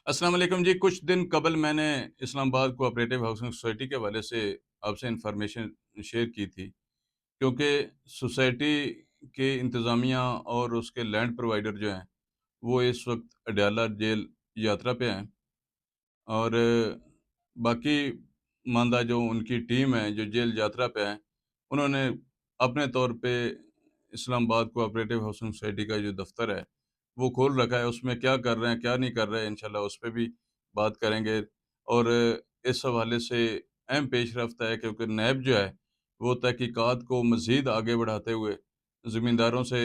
السلام علیکم جی، کچھ دن قبل میں نے اسلام آباد کوآپریٹو ہاؤسنگ سوسائٹی کے حوالے سے آپ سے انفارمیشن شیئر کی تھی، کیونکہ سوسائٹی کے انتظامیہ اور اس کے لینڈ پرووائڈر جو ہیں وہ اس وقت اڈیالہ جیل یاترا پہ ہیں، اور باقی ماندہ جو ان کی ٹیم ہے جو جیل یاترا پہ ہیں، انہوں نے اپنے طور پہ اسلام آباد کوآپریٹو ہاؤسنگ سوسائٹی کا جو دفتر ہے وہ کھول رکھا ہے۔ اس میں کیا کر رہے ہیں کیا نہیں کر رہے ہیں، انشاءاللہ اس پہ بھی بات کریں گے۔ اور اس حوالے سے اہم پیش رفت ہے، کیونکہ نیب جو ہے وہ تحقیقات کو مزید آگے بڑھاتے ہوئے زمینداروں سے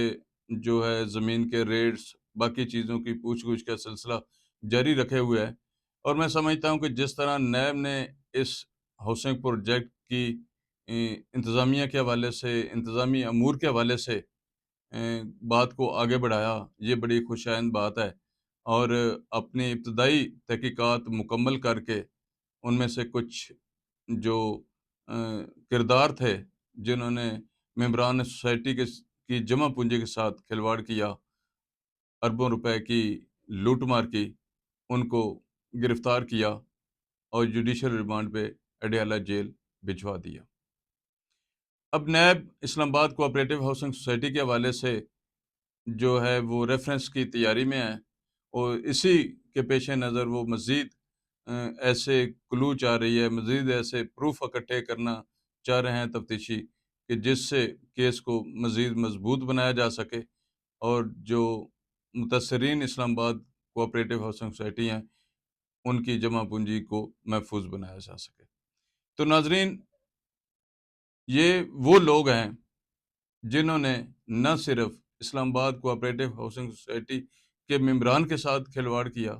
جو ہے زمین کے ریٹس باقی چیزوں کی پوچھ گچھ کا سلسلہ جاری رکھے ہوئے ہے۔ اور میں سمجھتا ہوں کہ جس طرح نیب نے اس ہاؤسنگ پروجیکٹ کی انتظامیہ کے حوالے سے، انتظامی امور کے حوالے سے بات کو آگے بڑھایا، یہ بڑی خوشائند بات ہے۔ اور اپنی ابتدائی تحقیقات مکمل کر کے ان میں سے کچھ جو کردار تھے جنہوں نے ممبران سوسائٹی کی جمع پونجی کے ساتھ کھلواڑ کیا، اربوں روپے کی لوٹ مار کی، ان کو گرفتار کیا اور جوڈیشل ریمانڈ پہ اڈیالہ جیل بھجوا دیا۔ اب نیب اسلام آباد کوآپریٹو ہاؤسنگ سوسائٹی کے حوالے سے جو ہے وہ ریفرنس کی تیاری میں ہے، اور اسی کے پیش نظر وہ مزید ایسے کلو چاہ رہی ہے، مزید ایسے پروف اکٹھے کرنا چاہ رہے ہیں تفتیشی، کہ جس سے کیس کو مزید مضبوط بنایا جا سکے اور جو متاثرین اسلام آباد کوآپریٹو ہاؤسنگ سوسائٹی ہیں ان کی جمع پونجی کو محفوظ بنایا جا سکے۔ تو ناظرین، یہ وہ لوگ ہیں جنہوں نے نہ صرف اسلام آباد کوآپریٹو ہاؤسنگ سوسائٹی کے ممبران کے ساتھ کھلواڑ کیا،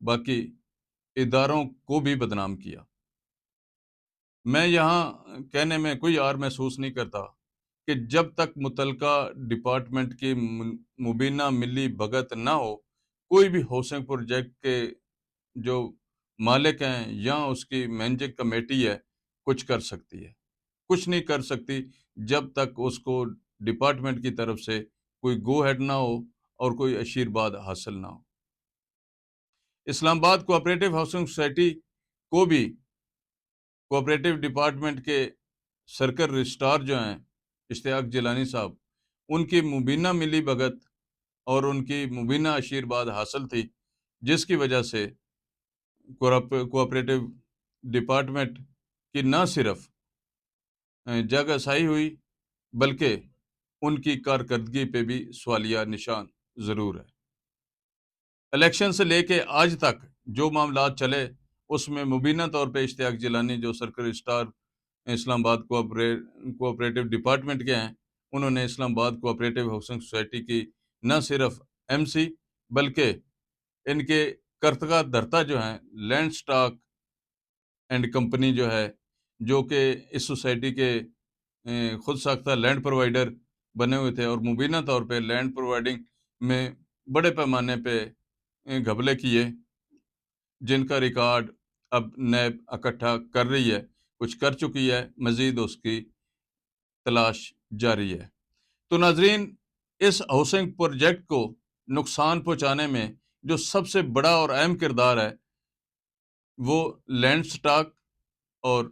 باقی اداروں کو بھی بدنام کیا۔ میں یہاں کہنے میں کوئی عار محسوس نہیں کرتا کہ جب تک متعلقہ ڈپارٹمنٹ کی مبینہ ملی بھگت نہ ہو، کوئی بھی ہاؤسنگ پروجیکٹ کے جو مالک ہیں یا اس کی مینیجنگ کمیٹی ہے کچھ کر سکتی ہے، کچھ نہیں کر سکتی جب تک اس کو ڈپارٹمنٹ کی طرف سے کوئی گو ہیڈ نہ ہو اور کوئی آشیرواد حاصل نہ ہو۔ اسلام آباد کوآپریٹو ہاؤسنگ سوسائٹی کو بھی کوآپریٹو ڈپارٹمنٹ کے سرکل رجسٹرار جو ہیں اشتیاق جیلانی صاحب، ان کی مبینہ ملی بھگت اور ان کی مبینہ آشیرواد حاصل تھی، جس کی وجہ سے کوآپریٹو ڈپارٹمنٹ کی نہ صرف جگہ سائی ہوئی بلکہ ان کی کارکردگی پہ بھی سوالیہ نشان ضرور ہے۔ الیکشن سے لے کے آج تک جو معاملات چلے اس میں مبینہ طور پہ اشتیاق جیلانی جو سرکل رجسٹرار اسلام آباد کوآپریٹو ڈپارٹمنٹ کے ہیں، انہوں نے اسلام آباد کوآپریٹو ہاؤسنگ سوسائٹی کی نہ صرف ایم سی بلکہ ان کے کرتگا دھرتا جو ہیں لینڈ سٹاک اینڈ کمپنی جو ہے، جو کہ اس سوسائٹی کے خود ساختہ لینڈ پرووائڈر بنے ہوئے تھے اور مبینہ طور پہ لینڈ پرووائڈنگ میں بڑے پیمانے پہ گھپلے کیے، جن کا ریکارڈ اب نیب اکٹھا کر رہی ہے، کچھ کر چکی ہے، مزید اس کی تلاش جاری ہے۔ تو ناظرین، اس ہاؤسنگ پروجیکٹ کو نقصان پہنچانے میں جو سب سے بڑا اور اہم کردار ہے وہ لینڈ سٹاک اور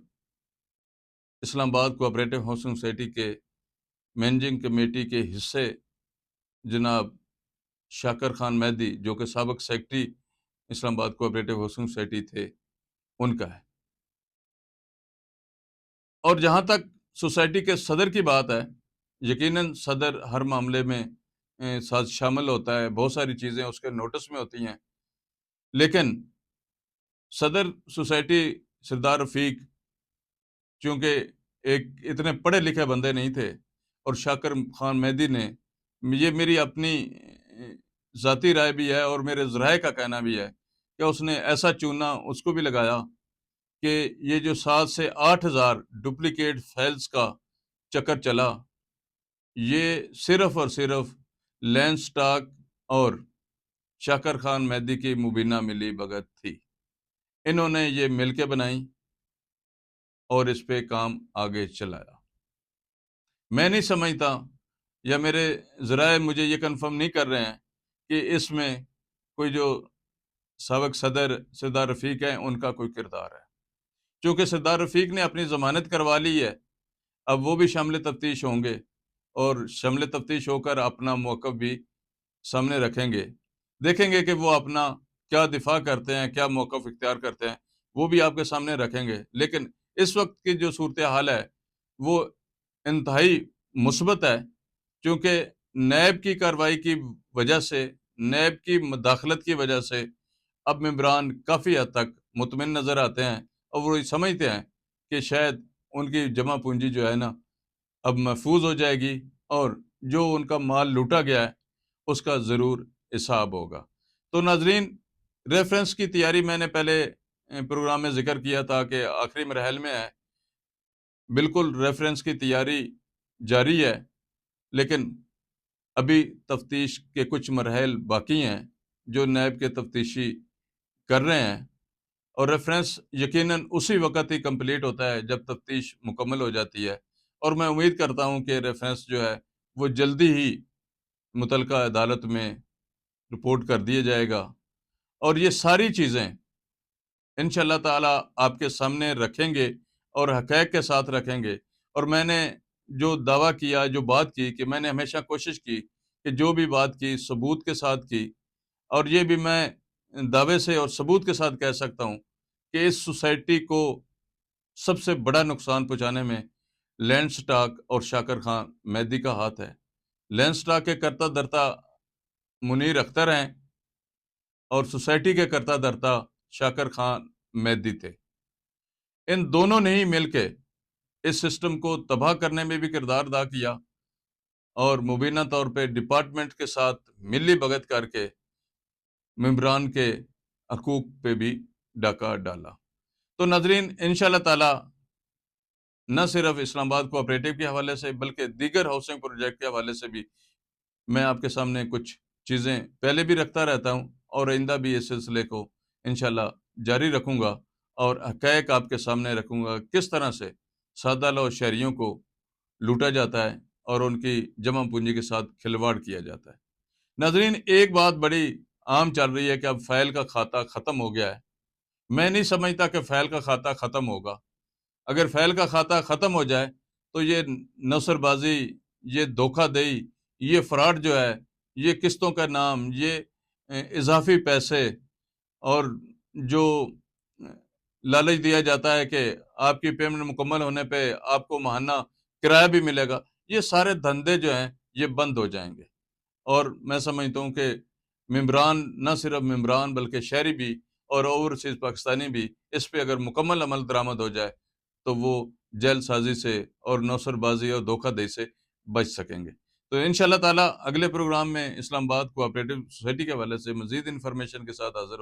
اسلام آباد کوآپریٹو ہاؤسنگ سوسائٹی کے مینیجنگ کمیٹی کے حصے جناب شاکر خان مہدی، جو کہ سابق سیکرٹری اسلام آباد کوآپریٹو ہاؤسنگ سوسائٹی تھے، ان کا ہے۔ اور جہاں تک سوسائٹی کے صدر کی بات ہے، یقیناً صدر ہر معاملے میں ساتھ شامل ہوتا ہے، بہت ساری چیزیں اس کے نوٹس میں ہوتی ہیں، لیکن صدر سوسائٹی سردار رفیق چونکہ ایک اتنے پڑھے لکھے بندے نہیں تھے، اور شاکر خان مہدی نے، یہ میری اپنی ذاتی رائے بھی ہے اور میرے ذرائع کا کہنا بھی ہے کہ اس نے ایسا چونا اس کو بھی لگایا کہ یہ جو 7 سے 8 ہزار ڈپلیکیٹ فائلز کا چکر چلا، یہ صرف اور صرف لینڈ سٹاک اور شاکر خان مہدی کی مبینہ ملی بھگت تھی۔ انہوں نے یہ مل کے بنائی اور اس پہ کام آگے چلایا۔ میں نہیں سمجھتا، یا میرے ذرائع مجھے یہ کنفرم نہیں کر رہے ہیں کہ اس میں کوئی جو سابق صدر سردار رفیق ہیں، ان کا کوئی کردار ہے۔ چونکہ سردار رفیق نے اپنی ضمانت کروا لی ہے، اب وہ بھی شامل تفتیش ہوں گے اور شامل تفتیش ہو کر اپنا موقف بھی سامنے رکھیں گے، دیکھیں گے کہ وہ اپنا کیا دفاع کرتے ہیں، کیا موقف اختیار کرتے ہیں، وہ بھی آپ کے سامنے رکھیں گے۔ لیکن اس وقت کی جو صورتحال ہے وہ انتہائی مثبت ہے، کیونکہ نیب کی کارروائی کی وجہ سے، نیب کی مداخلت کی وجہ سے اب ممبران کافی حد تک مطمئن نظر آتے ہیں، اور وہ سمجھتے ہیں کہ شاید ان کی جمع پونجی جو ہے نا اب محفوظ ہو جائے گی، اور جو ان کا مال لوٹا گیا ہے اس کا ضرور حساب ہوگا۔ تو ناظرین، ریفرنس کی تیاری میں نے پہلے پروگرام میں ذکر کیا تھا کہ آخری مراحل میں ہے، بالکل ریفرنس کی تیاری جاری ہے، لیکن ابھی تفتیش کے کچھ مراحل باقی ہیں جو نیب کے تفتیشی کر رہے ہیں، اور ریفرنس یقیناً اسی وقت ہی کمپلیٹ ہوتا ہے جب تفتیش مکمل ہو جاتی ہے، اور میں امید کرتا ہوں کہ ریفرنس جو ہے وہ جلدی ہی متعلقہ عدالت میں رپورٹ کر دیا جائے گا، اور یہ ساری چیزیں انشاءاللہ تعالی آپ کے سامنے رکھیں گے اور حقائق کے ساتھ رکھیں گے۔ اور میں نے جو دعویٰ کیا، جو بات کی، کہ میں نے ہمیشہ کوشش کی کہ جو بھی بات کی ثبوت کے ساتھ کی، اور یہ بھی میں دعوے سے اور ثبوت کے ساتھ کہہ سکتا ہوں کہ اس سوسائٹی کو سب سے بڑا نقصان پہنچانے میں لینڈ سٹاک اور شاکر خان میدی کا ہاتھ ہے۔ لینڈ سٹاک کے کرتا دھرتا منیر اختر ہیں، اور سوسائٹی کے کرتا دھرتا شاکر خان میدی تھے۔ ان دونوں نے ہی مل کے اس سسٹم کو تباہ کرنے میں بھی کردار ادا کیا، اور مبینہ طور پہ ڈپارٹمنٹ کے ساتھ ملی بھگت کر کے ممبران کے حقوق پہ بھی ڈاکہ ڈالا۔ تو ناظرین، انشاءاللہ تعالی نہ صرف اسلام آباد کوآپریٹو کے حوالے سے بلکہ دیگر ہاؤسنگ پروجیکٹ کے حوالے سے بھی میں آپ کے سامنے کچھ چیزیں پہلے بھی رکھتا رہتا ہوں، اور آئندہ بھی اس سلسلے کو انشاءاللہ جاری رکھوں گا، اور حقائق آپ کے سامنے رکھوں گا، کس طرح سے سادہ لو شہریوں کو لوٹا جاتا ہے اور ان کی جمع پونجی کے ساتھ کھلواڑ کیا جاتا ہے۔ ناظرین، ایک بات بڑی عام چل رہی ہے کہ اب فائل کا کھاتہ ختم ہو گیا ہے۔ میں نہیں سمجھتا کہ فائل کا کھاتہ ختم ہوگا۔ اگر فائل کا کھاتہ ختم ہو جائے تو یہ نوسر بازی، یہ دھوکہ دہی، یہ فراڈ جو ہے، یہ قسطوں کا نام، یہ اضافی پیسے، اور جو لالچ دیا جاتا ہے کہ آپ کی پیمنٹ مکمل ہونے پہ آپ کو ماہانہ کرایہ بھی ملے گا، یہ سارے دھندے جو ہیں یہ بند ہو جائیں گے۔ اور میں سمجھتا ہوں کہ ممبران، نہ صرف ممبران بلکہ شہری بھی اور اوورسیز پاکستانی بھی اس پہ اگر مکمل عمل درآمد ہو جائے تو وہ جیل سازی سے اور نوسر بازی اور دھوکہ دہی سے بچ سکیں گے۔ تو انشاءاللہ تعالی اگلے پروگرام میں اسلام آباد کوآپریٹو سوسائٹی کے حوالے سے مزید انفارمیشن کے ساتھ حاضر